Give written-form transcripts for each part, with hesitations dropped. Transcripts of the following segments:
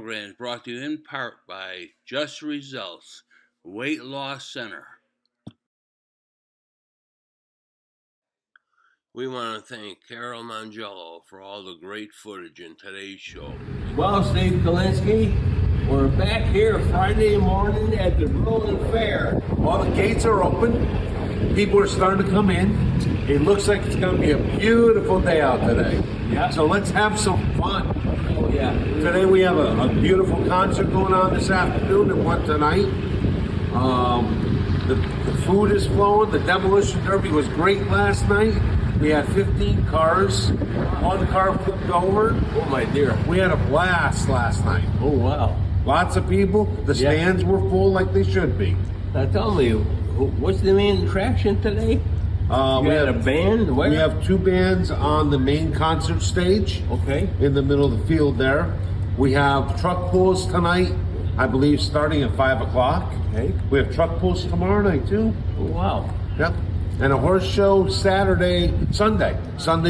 program is brought to you in part by Just Results Weight Loss Center. We want to thank Carol Mangello for all the great footage in today's show. Well, Steve Kalinsky, we're back here Friday morning at the Berlin Fair. All the gates are open. People are starting to come in. It looks like it's going to be a beautiful day out today. Yeah. So let's have some fun. Oh, yeah. Today we have a beautiful concert going on this afternoon and one tonight. The food is flowing. The Demolition Derby was great last night. We had 15 cars. One car flipped over. Oh, my dear. We had a blast last night. Oh, wow. Lots of people. The stands were full like they should be. Now, tell me, what's the main attraction today? We had a band? Where? We have two bands on the main concert stage. Okay. In the middle of the field there. We have truck pulls tonight, I believe, starting at 5 o'clock. Okay. We have truck pulls tomorrow night, too. Oh, wow. Yep. And a horse show Sunday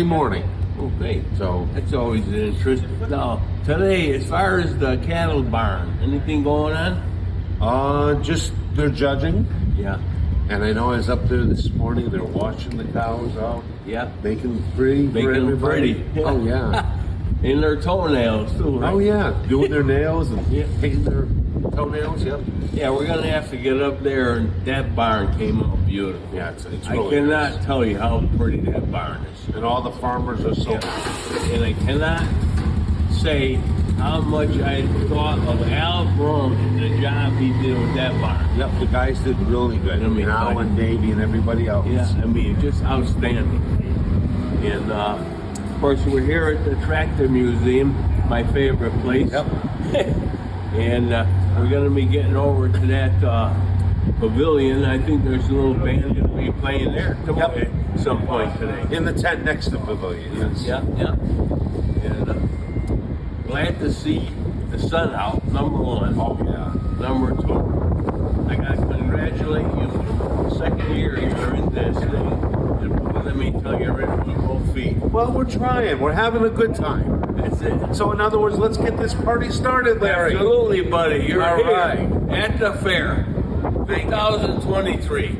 morning. Okay. So that's always an interest. Now, today, as far as the cattle barn, anything going on? Just they're judging. Yeah. And I know I was up there this morning. They're washing the cows out. Yeah. Making them pretty for Making them everybody. pretty. Oh, yeah. And their toenails, too, right? Oh, yeah. Doing their nails and painting their toenails. Yep. Yeah, we're going to have to get up there, and that barn came out beautiful. Yeah, it's I really cannot nice. tell you how pretty that barn is. And all the farmers are so happy. And I cannot say how much I thought of Al Brown and the job he did with that barn. Yep, the guys did really good. I mean, Al and Davey and everybody else. Yeah, I mean, just outstanding. And, of course, we're here at the Tractor Museum, my favorite place. Yep. And we're going to be getting over to that pavilion. I think there's a little band going to be playing there at some point today. In the tent next to the pavilion, yes. Yeah. And glad to see the sun out, number one. Oh, yeah. Number two, I got to congratulate you. Second year you're in this thing. And let me tell you, you're in with both feet. Well, we're trying. We're having a good time. That's it. So, in other words, let's get this party started, Larry. Absolutely, buddy. You're All here right. at the fair, 2023.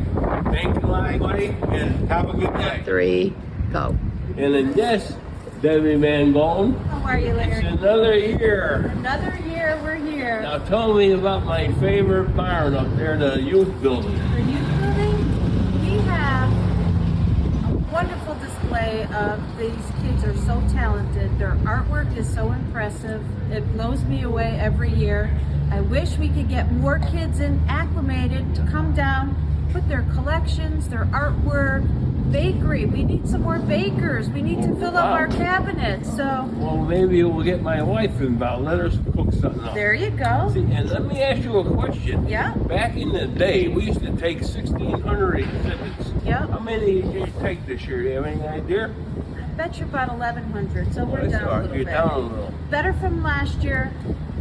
Thank you, buddy, and have a good day. 3, go. And in this, Debbie Mangone, How are you, Larry? it's another year. Another year, we're here. Now tell me about my favorite barn up there, the youth building. For youth building, we have a wonderful display of these kids are so talented. Their artwork is so impressive. It blows me away every year. I wish we could get more kids acclimated to come down, put their collections, their artwork, bakery. We need some more bakers. We need to fill up our cabinets. So, Well, maybe we'll get my wife involved. Let her cook something up. there you go. See, and let me ask you a question. Yeah. Back in the day, we used to take 1,600 exhibits. Yep. How many did you take this year? Do you have any idea? I bet you about 1,100. So we're That's down all a right. little You're bit. down a little. Better from last year,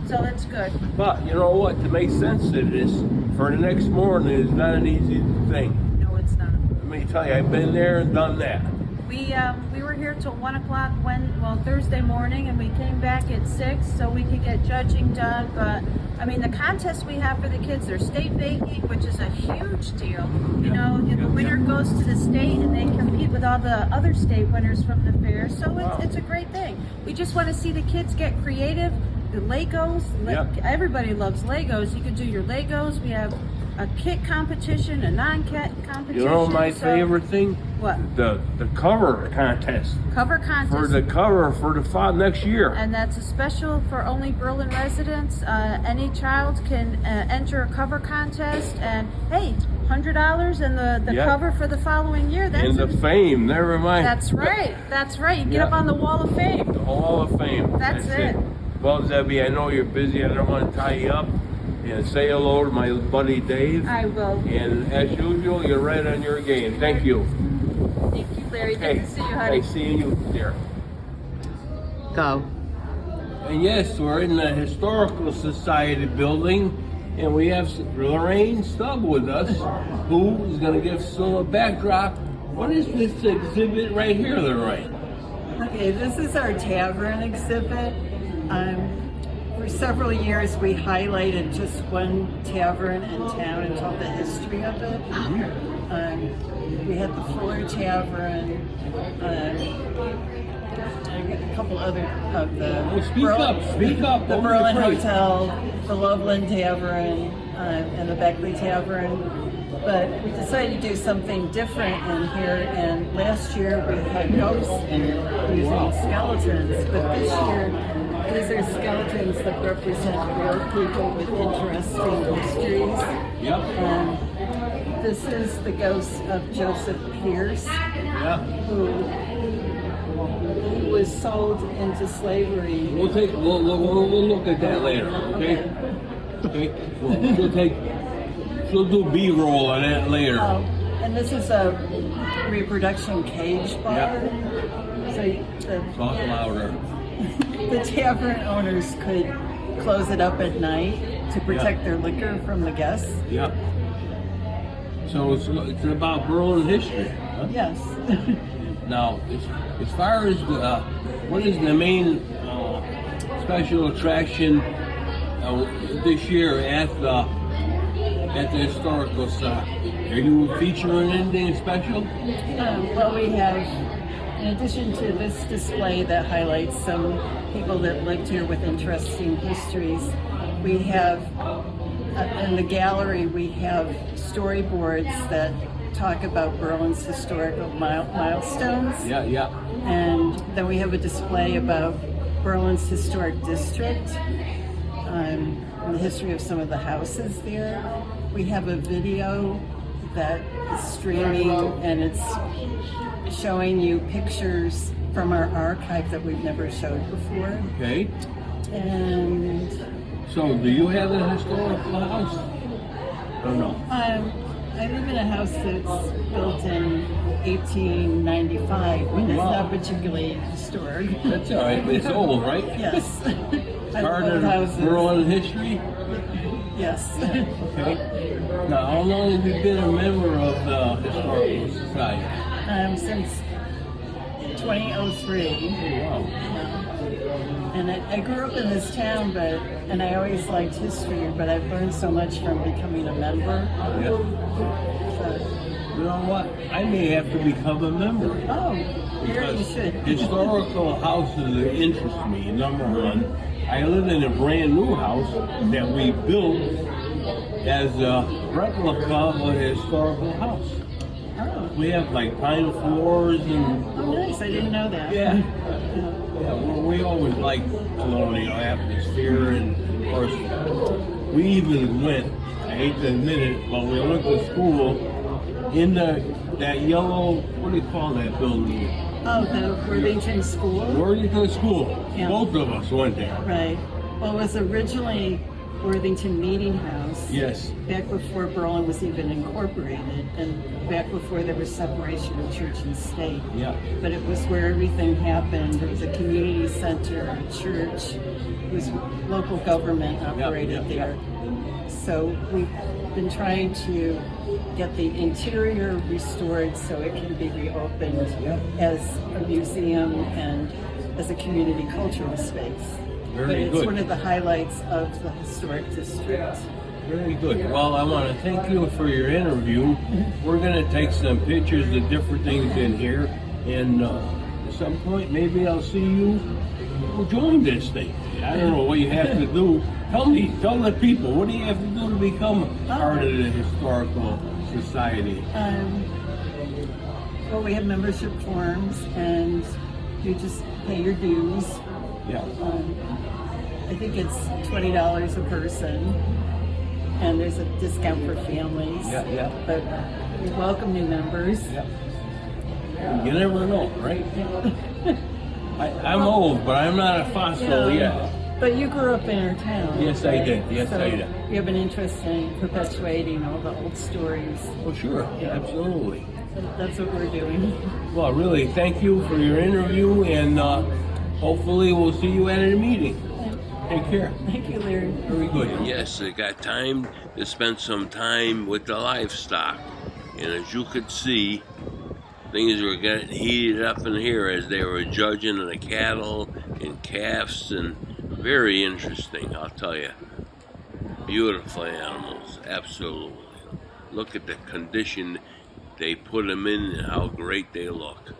so that's good. But you know what? To make sense of this, for the next morning is not an easy thing. No, it's not. Let me tell you, I've been there and done that. We were here till 1 o'clock Thursday morning, and we came back at 6 so we could get judging done. But I mean, the contests we have for the kids, they're state baking, which is a huge deal. You know, the winner goes to the state, and they compete with all the other state winners from the fair. So it's a great thing. We just want to see the kids get creative. The Legos, everybody loves Legos. You can do your Legos. We have a kit competition, a non-kit competition. You know my favorite thing? What? The cover contest. Cover contest. For the cover for the fall next year. And that's a special for only Berlin residents. Any child can enter a cover contest, and hey, $100 and the cover for the following year. That's and the fame, never mind. That's right. That's right. You get up on the Wall of Fame. The Hall of Fame. That's it. Well, Debbie, I know you're busy. I don't want to tie you up. And say hello to my buddy Dave. I will. And as usual, you're right on your game. Thank you. Thank you, Larry. Okay. Good to see you, honey. Nice seeing you there. Go. And yes, we're in the Historical Society building, and we have Lorraine Stubb with us, who is going to give us a little backdrop. What is this exhibit right here, Lorraine? Okay, this is our tavern exhibit. for several years, we highlighted just one tavern in town and told the history of it. We had the Fuller Tavern, a couple other of the Speak up. the Don't be Berlin afraid. Hotel, the Loveland Tavern, and the Beckley Tavern. But we decided to do something different in here, and last year we had ghosts in it using skeletons, but this year these are skeletons that represent real people with interesting histories. Yep. This is the ghost of Joseph Pierce, Yeah. who he was sold into slavery. We'll look at that later. Okay. Okay. She'll do B-roll on that later. And this is a reproduction cage bar. Yep. So Talk louder. the tavern owners could close it up at night to protect their liquor from the guests. Yeah. So it's about Berlin history. Huh? Yes. Now, as far as what is the main special attraction this year at the historical site? Are you featuring anything special? Well, we have, in addition to this display that highlights some people that lived here with interesting histories, we have, in the gallery, we have storyboards that talk about Berlin's historical milestones. Yeah, yeah. And then we have a display about Berlin's historic district, and the history of some of the houses there. We have a video that is streaming, and it's showing you pictures from our archive that we've never showed before. Okay. And So, do you have a historical house? Or no? I live in a house that's built in 1895, but it's Wow. not particularly historic. That's all right, but it's old, right? Yes. I Part love of houses. Berlin history? Yes. Okay. Now, how long have you been a member of the Historical Society? Since 2003. Wow. And I grew up in this town, and I always liked history, but I've learned so much from becoming a member. Yeah. So, You know what? I may have to become a member. oh, here you should. Historical houses interest me, number one. I live in a brand new house that we built as a replica of a historical house. Oh, We have like pine floors and nice. I didn't know that. yeah, well, we always like colonial atmosphere, and of course we even went, I hate to admit it, but we went to school in that yellow, what do you call that building? Oh, the Worthington School? Worthington School. Yeah. Both of us went there. Right. Well, it was originally Worthington Meeting House. Yes. Back before Berlin was even incorporated, and back before there was separation of church and state. Yeah. But it was where everything happened. There was a community center, a church. It was local government operated there. So we've been trying to get the interior restored so it can be reopened as a museum and as a community cultural space. Very But it's good. one of the highlights of the historic district. Very good. Well, I want to thank you for your interview. We're going to take some pictures of different things in here, and at some point, maybe I'll see you join this thing. I don't know what you have to do. Tell the people, what do you have to do to become part of the Historical Society? Well, we have membership forms, and you just pay your dues. Yeah. I think it's $20 a person, and there's a discount for families. Yeah. But we welcome new members. Yeah. You never know, right? I'm old, but I'm not a fossil yet. But you grew up in our town. Yes, I did. Yes, So I did. you have an interest in perpetuating all the old stories. Oh, sure. Yeah. Absolutely. That's what we're doing. Well, really, thank you for your interview, and hopefully we'll see you at a meeting. Take care. Thank you, Larry. Very good. Yes, I got time to spend some time with the livestock. And as you could see, things were getting heated up in here as they were judging the cattle and calves and Very interesting, I'll tell you. Beautiful animals, absolutely. Look at the condition they put them in and how great they look.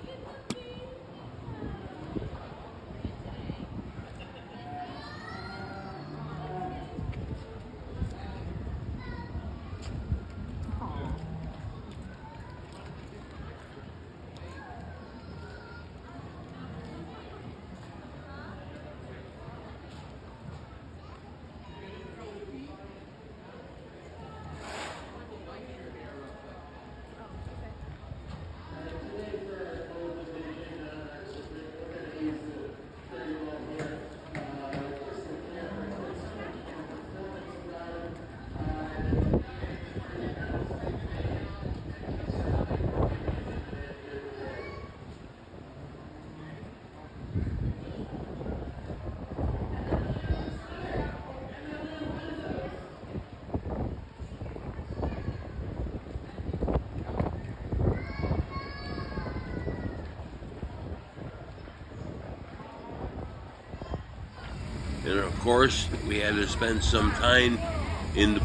And of course, we had to spend some time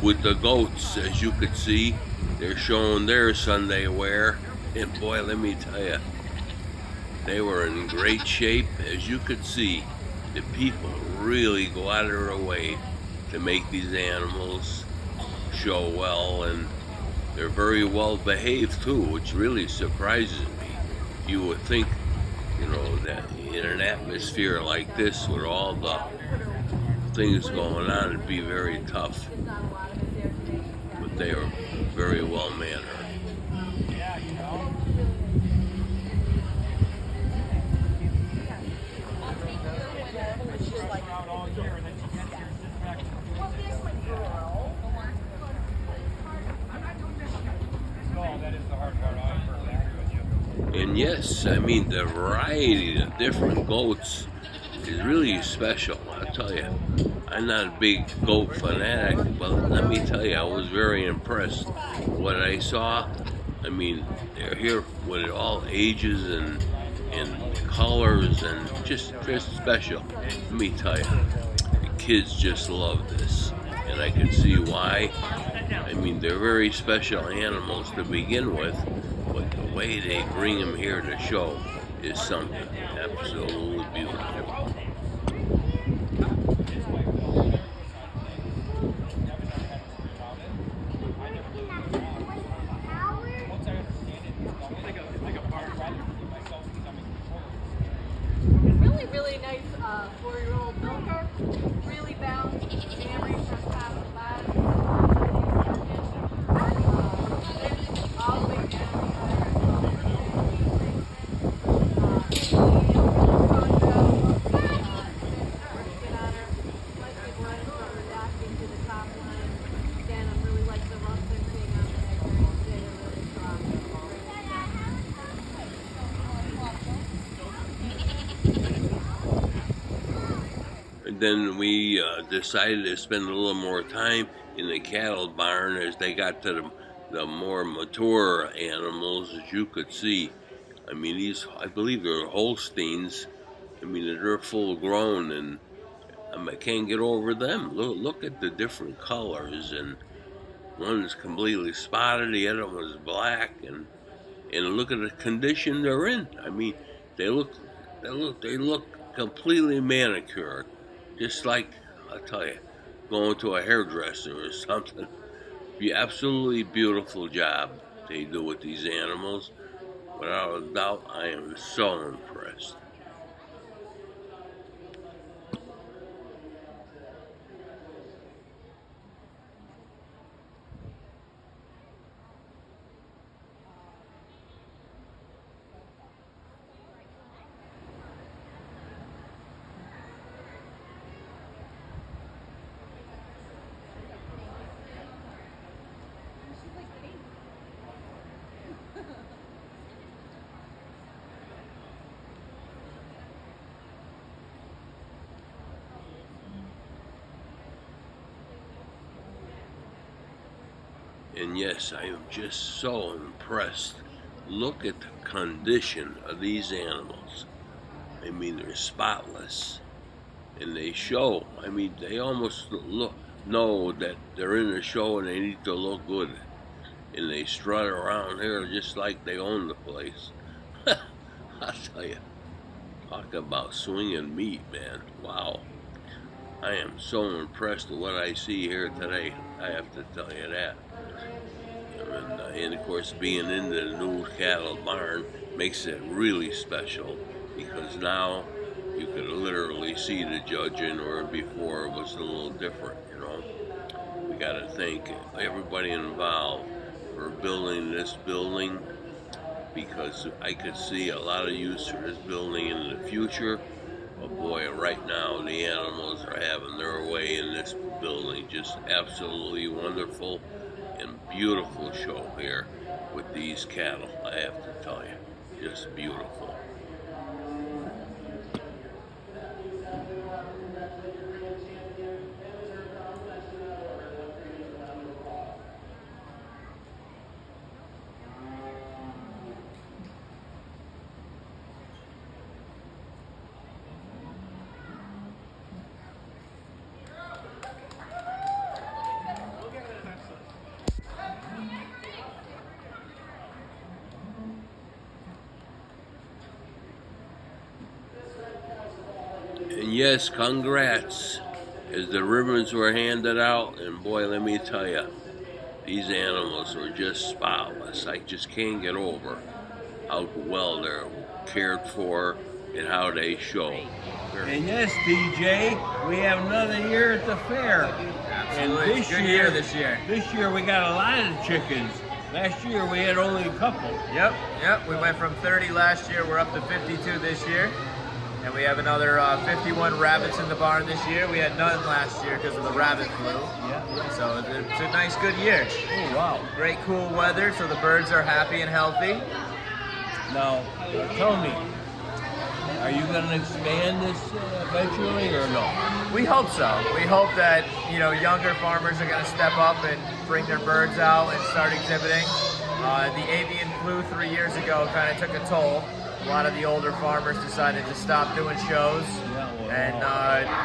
with the goats. As you could see, they're showing their Sunday wear. And boy, let me tell you, they were in great shape. As you could see, the people really go out of their way to make these animals show well, and they're very well behaved too, which really surprises me. You would think, you know, that in an atmosphere like this with all the things going on, it'd be very tough. But they are very well mannered. And yes, I mean, the variety of different goats is really special, I'll tell you. I'm not a big goat fanatic, but let me tell you, I was very impressed with what I saw. I mean, they're here with all ages and colors, and just special. Let me tell you, the kids just love this, and I can see why. I mean, they're very special animals to begin with, but the way they bring them here to show is something absolutely beautiful. Really nice 4-year-old milker, really balanced family from top to bottom. All the way down. Again, I really like the rump and being on the neck. They're really strong. And then we decided to spend a little more time in the cattle barn as they got to the more mature animals, as you could see. I mean, these, I believe they're Holsteins. I mean, they're full grown, and I can't get over them. Look at the different colors, and one is completely spotted, the other one is black, and look at the condition they're in. I mean, they look completely manicured, just like, I'll tell you, going to a hairdresser or something. Absolutely beautiful job they do with these animals. Without a doubt, I am so impressed. And yes, I am just so impressed. Look at the condition of these animals. I mean, they're spotless. and they show. I mean, they almost know that they're in a show and they need to look good. And they strut around here just like they own the place. I'll tell you, talk about swinging meat, man. Wow. I am so impressed with what I see here today. I have to tell you that. And of course, being in the new cattle barn makes it really special, because now you could literally see the judging, where before it was a little different, you know. We got to thank everybody involved for building this building, because I could see a lot of use for this building in the future. But boy, right now the animals are having their way in this building. Just absolutely wonderful and beautiful show here with these cattle, I have to tell you. Just beautiful. And yes, congrats, as the ribbons were handed out, and boy, let me tell you, these animals were just spotless. I just can't get over how well they're cared for and how they show. And yes, DJ, we have another year at the fair. Absolutely. And Good year this year. This year we got a lot of chickens. Last year we had only a couple. Yep. We went from 30 last year. We're up to 52 this year. And we have another 51 rabbits in the barn this year. We had none last year because of the rabbit flu. Yeah. So it's a nice, good year. Oh, wow. Great, cool weather, so the birds are happy and healthy. Now, tell me, are you going to expand this eventually or no? We hope so. We hope that, you know, younger farmers are going to step up and bring their birds out and start exhibiting. The avian flu 3 years ago kind of took a toll. A lot of the older farmers decided to stop doing shows, and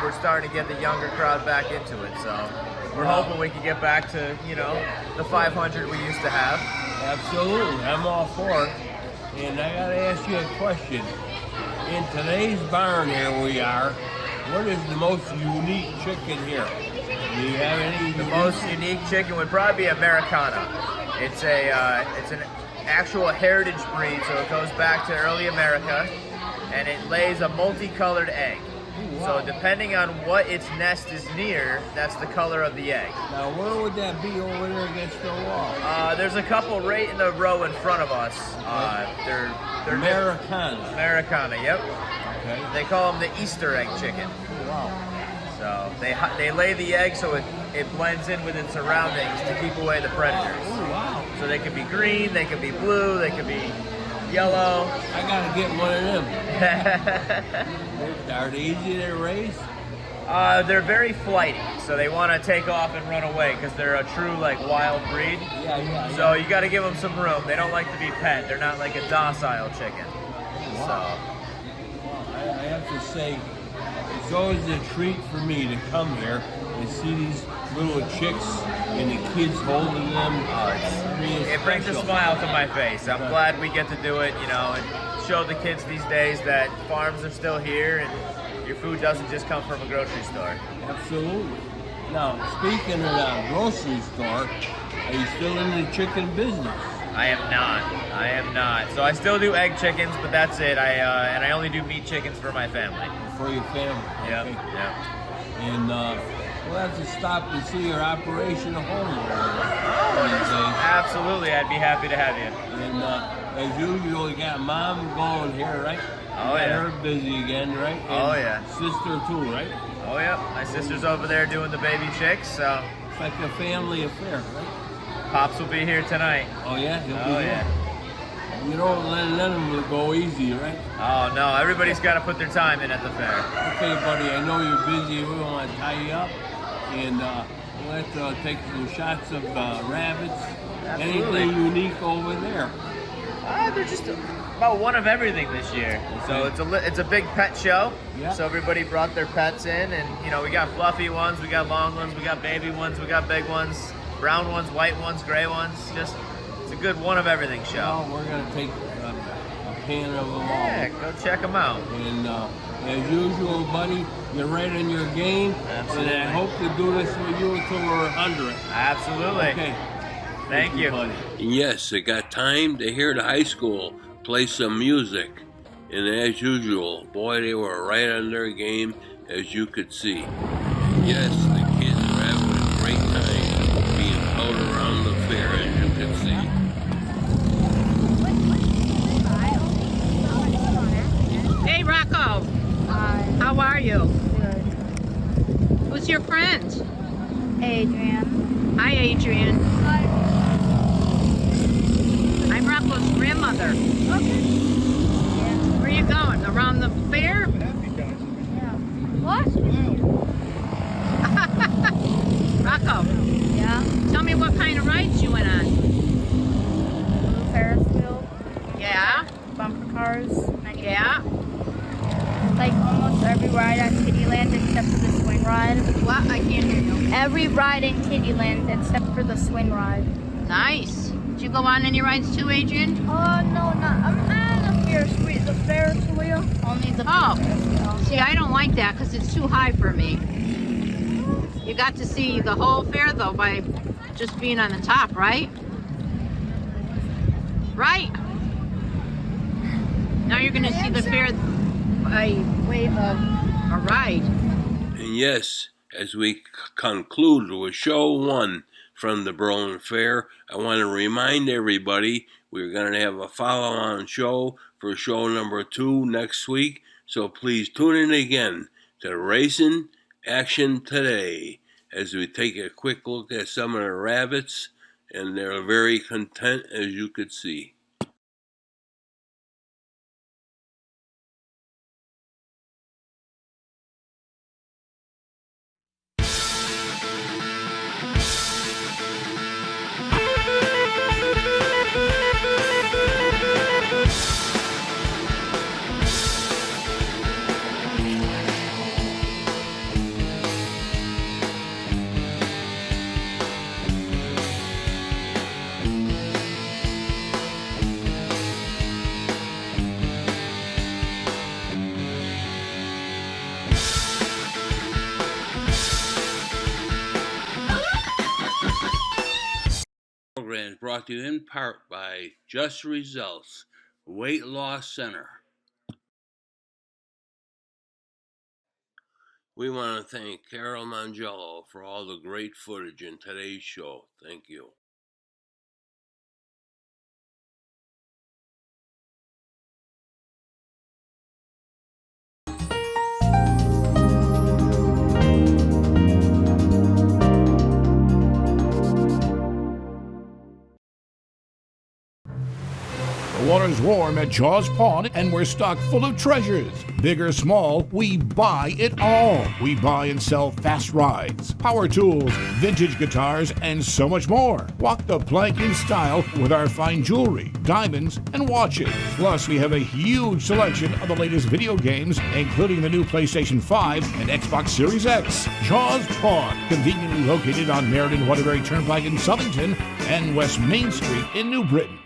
we're starting to get the younger crowd back into it. So we're hoping we can get back to, you know, the 500 we used to have. Absolutely, I'm all for it. And I got to ask you a question. In today's barn here we are, what is the most unique chicken here? Do you have any? The most unique chicken would probably be Americana. It's an actual heritage breed, so it goes back to early America, and it lays a multicolored egg. Wow. So depending on what its nest is near, that's the color of the egg. Now where would that be over there against the wall? There's a couple right in the row in front of us. They're Americana. Americana, yep. Okay. They call them the Easter egg chicken. Wow. So they lay the egg so it blends in with its surroundings to keep away the predators. Oh, wow. So they could be green, they could be blue, they could be yellow. I gotta get one of them. Are they easy to raise? They're very flighty, so they want to take off and run away because they're a true like wild breed. Yeah. So you got to give them some room. They don't like to be pet. They're not like a docile chicken. Wow. I have to say, it's always a treat for me to come here and see these little chicks and the kids holding them. It brings a smile to my face. I'm glad we get to do it, you know, and show the kids these days that farms are still here and your food doesn't just come from a grocery store. Absolutely. Now, speaking of the grocery store, are you still in the chicken business? I am not. So I still do egg chickens, but that's it. And I only do meat chickens for my family. For your family? Yep, Okay. yep. And we'll have to stop and see your operation at home. Absolutely, I'd be happy to have you. And as usual, you got mom going here, right? Oh, got yeah. her busy again, right? And Oh, yeah. sister too, right? Oh, yeah. My sister's over there doing the baby chicks, so It's like a family affair, right? Pops will be here tonight. Oh yeah? He'll be Oh, here. yeah. You don't let them go easy, right? Oh, no. Everybody's got to put their time in at the fair. Okay, buddy, I know you're busy. We don't want to tie you up. And we'll have to take some shots of rabbits. Absolutely. Anything unique over there? They're just about one of everything this year. So it's a big pet show. Yeah. So everybody brought their pets in, and you know, we got fluffy ones, we got long ones, we got baby ones, we got big ones, brown ones, white ones, gray ones. Just it's a good one of everything show. Well, we're gonna take a pan of them Yeah, go check them out. all. And as usual, buddy, you're right in your game. Absolutely. And I hope to do this with you until we're 100. Absolutely. Okay. Thank you. buddy. Yes, it got time to hear the high school play some music. And as usual, boy, they were right on their game, as you could see. Yes, the kids are having a great time being out around the fair, as you can see. Hey, Rocco. How are you? Good. Who's your friend? Adrian. Hi, Adrian. I'm Rocco's grandmother. Okay. Where are you going? Around the fair? Yeah. What? Rocco, Yeah. tell me what kind of rides you went on. Ferris wheel. Yeah? Bumper cars. Yeah? Like almost every ride at Kittyland except for the swing ride. What? I can't hear you. Every ride in Kittyland except for the swing ride. Nice. Did you go on any rides too, Adrian? Oh no, not I'm not the Ferris wheel. Only the Oh. Ferris wheel. See, I don't like that because it's too high for me. You got to see the whole fair, though, by just being on the top, right? Right. Now you're going to see the fair by way of a ride. And yes, as we conclude with show 1 from the Berlin Fair, I want to remind everybody we're going to have a follow-on show for show number 2 next week. So please tune in again to Racing Action Today as we take a quick look at some of the rabbits, and they're very content, as you could see. Program brought to you in part by Just Results Weight Loss Center. We want to thank Carol Mangello for all the great footage in today's show. Thank you. The water's warm at Jaws Pond, and we're stocked full of treasures. Big or small, we buy it all. We buy and sell fast rides, power tools, vintage guitars, and so much more. Walk the plank in style with our fine jewelry, diamonds, and watches. Plus, we have a huge selection of the latest video games, including the new PlayStation 5 and Xbox Series X. Jaws Pond, conveniently located on Meriden Waterbury Turnpike in Southington and West Main Street in New Britain.